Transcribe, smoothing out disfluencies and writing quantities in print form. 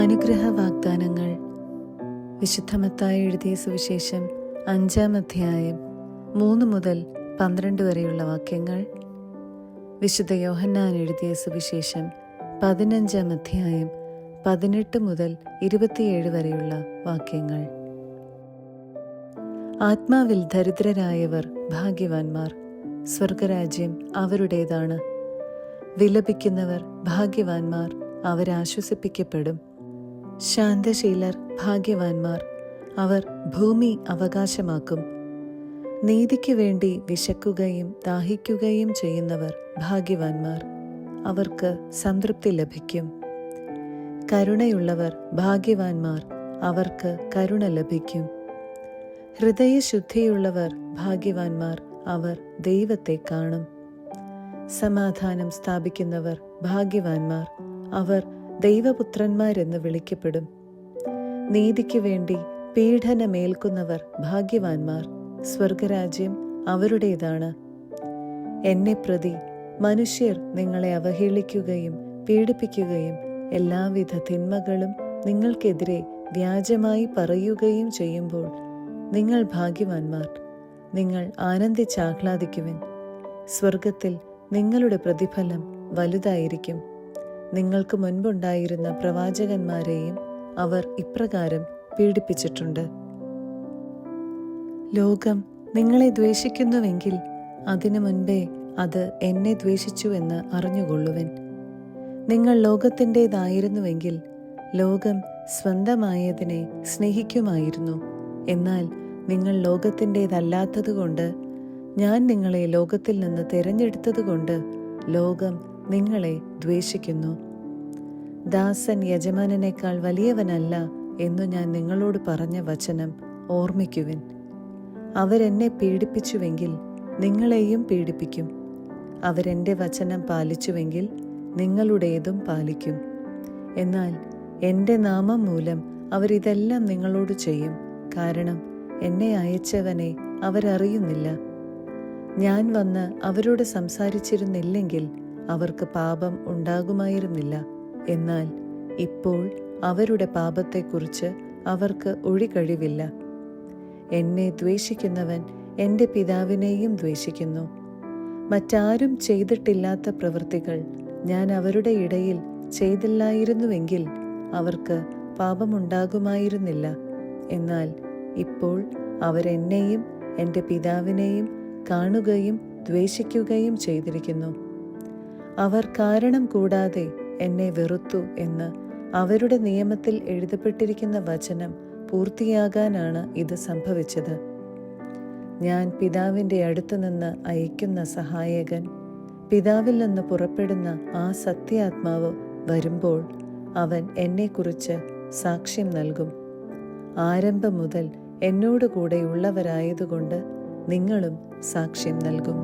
അനുഗ്രഹ വാഗ്ദാനങ്ങൾ. വിശുദ്ധ മത്തായി എഴുതിയ സുവിശേഷം 5-ാം അധ്യായം 3 മുതൽ 12 വരെയുള്ള വാക്യങ്ങൾ. വിശുദ്ധ യോഹന്നാൻ എഴുതിയ സുവിശേഷം 15-ാം അധ്യായം 18 മുതൽ 27 വരെയുള്ള വാക്യങ്ങൾ. ആത്മാവിൽ ദരിദ്രരായവർ ഭാഗ്യവാന്മാർ, സ്വർഗരാജ്യം അവരുടേതാണ്. വിലപിക്കുന്നവർ ഭാഗ്യവാന്മാർ, അവരാശ്വസിപ്പിക്കപ്പെടും. ശാന്തശീലർ ഭാഗ്യവാന്മാർ, അവർ ഭൂമി അവകാശമാക്കും. നീതിക്ക് വേണ്ടി വിശക്കുകയും ദാഹിക്കുകയും ചെയ്യുന്നവർ ഭാഗ്യവാന്മാർ, അവർക്ക് സംതൃപ്തി ലഭിക്കും. കരുണയുള്ളവർ ഭാഗ്യവാന്മാർ, അവർക്ക് കരുണ ലഭിക്കും. ഹൃദയശുദ്ധിയുള്ളവർ ഭാഗ്യവാന്മാർ, അവർ ദൈവത്തെ കാണും. സമാധാനം സ്ഥാപിക്കുന്നവർ ഭാഗ്യവാന്മാർ, അവർ ദൈവപുത്രന്മാരെന്ന് വിളിക്കപ്പെടും. നീതിക്ക് വേണ്ടി പീഡനമേൽക്കുന്നവർ ഭാഗ്യവാന്മാർ, സ്വർഗരാജ്യം അവരുടേതാണ്. എന്നെ പ്രതി മനുഷ്യർ നിങ്ങളെ അവഹേളിക്കുകയും പീഡിപ്പിക്കുകയും എല്ലാവിധ തിന്മകളും നിങ്ങൾക്കെതിരെ വ്യാജമായി പറയുകയും ചെയ്യുമ്പോൾ നിങ്ങൾ ഭാഗ്യവാന്മാർ. നിങ്ങൾ ആനന്ദിച്ചാഹ്ലാദിക്കുവിൻ, സ്വർഗത്തിൽ നിങ്ങളുടെ പ്രതിഫലം വലുതായിരിക്കും. നിങ്ങൾക്ക് മുൻപുണ്ടായിരുന്ന പ്രവാചകന്മാരെയും അവർ ഇപ്രകാരം പീഡിപ്പിച്ചിട്ടുണ്ട്. ലോകം നിങ്ങളെ ദ്വേഷിക്കുന്നുവെങ്കിൽ അതിനു മുൻപേ അത് എന്നെ ദ്വേഷിച്ചുവെന്ന് അറിഞ്ഞുകൊള്ളുവിൻ. നിങ്ങൾ ലോകത്തിൻ്റേതായിരുന്നുവെങ്കിൽ ലോകം സ്വന്തമായതിനെ സ്നേഹിക്കുമായിരുന്നു. എന്നാൽ നിങ്ങൾ ലോകത്തിൻ്റേതല്ലാത്തതുകൊണ്ട്, ഞാൻ നിങ്ങളെ ലോകത്തിൽ നിന്ന് തിരഞ്ഞെടുത്തതുകൊണ്ട് ലോകം നിങ്ങളെ ദ്വേഷിക്കുന്നു. ദാസൻ യജമാനനേക്കാൾ വലിയവനല്ല എന്നു ഞാൻ നിങ്ങളോട് പറഞ്ഞ വചനം ഓർമ്മിക്കുവിൻ. അവരെന്നെ പീഡിപ്പിച്ചുവെങ്കിൽ നിങ്ങളെയും പീഡിപ്പിക്കും. അവരെൻ്റെ വചനം പാലിച്ചുവെങ്കിൽ നിങ്ങളുടേതും പാലിക്കും. എന്നാൽ എൻ്റെ നാമം മൂലം അവരിതെല്ലാം നിങ്ങളോട് ചെയ്യും, കാരണം എന്നെ അയച്ചവനെ അവരറിയുന്നില്ല. ഞാൻ വന്ന് അവരോട് സംസാരിച്ചിരുന്നില്ലെങ്കിൽ അവർക്ക് പാപം ഉണ്ടാകുമായിരുന്നില്ല. എന്നാൽ ഇപ്പോൾ അവരുടെ പാപത്തെക്കുറിച്ച് അവർക്ക് ഒഴികഴിവില്ല. എന്നെ ദ്വേഷിക്കുന്നവൻ എൻ്റെ പിതാവിനെയും ദ്വേഷിക്കുന്നു. മറ്റാരും ചെയ്തിട്ടില്ലാത്ത പ്രവൃത്തികൾ ഞാൻ അവരുടെ ഇടയിൽ ചെയ്തില്ലായിരുന്നുവെങ്കിൽ അവർക്ക് പാപമുണ്ടാകുമായിരുന്നില്ല. എന്നാൽ ഇപ്പോൾ അവരെന്നെയും എൻ്റെ പിതാവിനെയും കാണുകയും ദ്വേഷിക്കുകയും ചെയ്തിരിക്കുന്നു. അവർ കാരണം കൂടാതെ എന്നെ വെറുത്തു എന്ന് അവരുടെ നിയമത്തിൽ എഴുതപ്പെട്ടിരിക്കുന്ന വചനം പൂർത്തിയാകാനാണ് ഇത് സംഭവിച്ചത്. ഞാൻ പിതാവിൻ്റെ അടുത്ത് നിന്ന് അയക്കുന്ന സഹായകൻ, പിതാവിൽ നിന്ന് പുറപ്പെടുന്ന ആ സത്യാത്മാവ് വരുമ്പോൾ അവൻ എന്നെക്കുറിച്ച് സാക്ഷ്യം നൽകും. ആരംഭം മുതൽ എന്നോട് കൂടെയുള്ളവരായതുകൊണ്ട് നിങ്ങളും സാക്ഷ്യം നൽകും.